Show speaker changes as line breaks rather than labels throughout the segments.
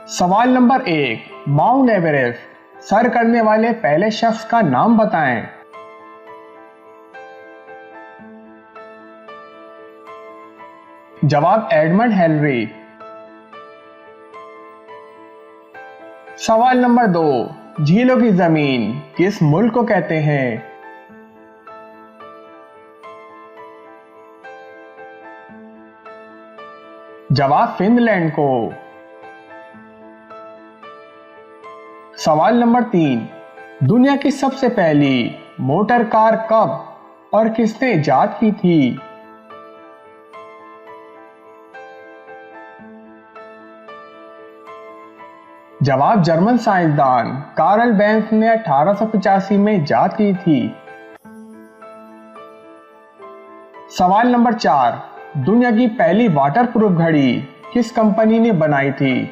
सवाल number 1, mount Everest sir करने वाले पहले शख्स का नाम बताएं। जवाब एडमंड हेनरी। सवाल नंबर 2, झीलों की जमीन किस मुल्क को कहते हैं? जवाब फिनलैंड को। सवाल नंबर 3, दुनिया की सबसे पहली मोटर कार कब और किसने इजाद की थी? जवाब जर्मन साइंसदान कार्ल बेंज ने 1885 में इजाद की थी। सवाल नंबर 4, दुनिया की पहली वाटरप्रूफ घड़ी किस कंपनी ने बनाई थी?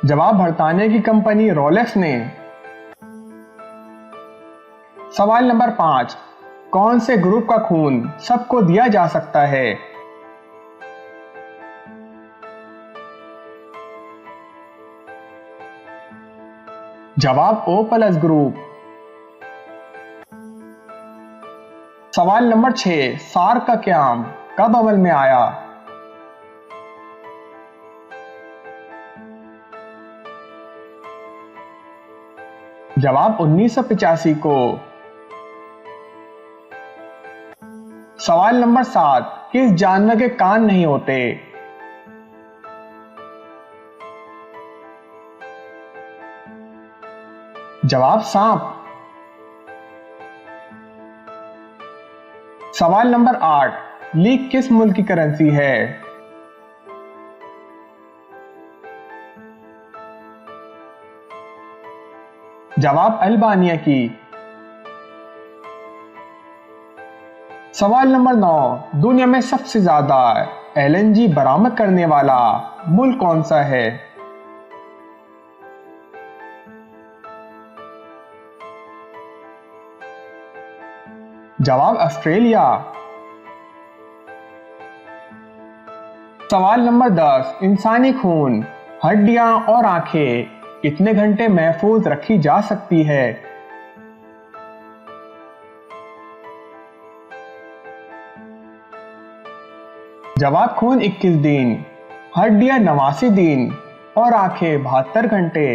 जवाब बरतानिया की कंपनी रोलेक्स ने। सवाल नंबर 5, कौन से ग्रुप का खून सबको दिया जा सकता है? जवाब O+ ग्रुप। सवाल नंबर 6, सार्क का क़याम कब अमल में आया? जवाब 1985 को। सवाल नंबर 7, किस जानवर के कान नहीं होते? जवाब सांप। सवाल नंबर 8, लीग किस मुल्क की करेंसी है? जवाब अल्बानिया की। सवाल नंबर 9, दुनिया में सबसे ज्यादा LNG बरामद करने वाला मुल्क कौन सा है? जवाब ऑस्ट्रेलिया। सवाल नंबर 10, इंसानी खून, हड्डियां और आंखें कितने घंटे महफूज रखी जा सकती है? जवाब खून 21 दिन, हड्डियां 89 दिन और आंखें 72 घंटे।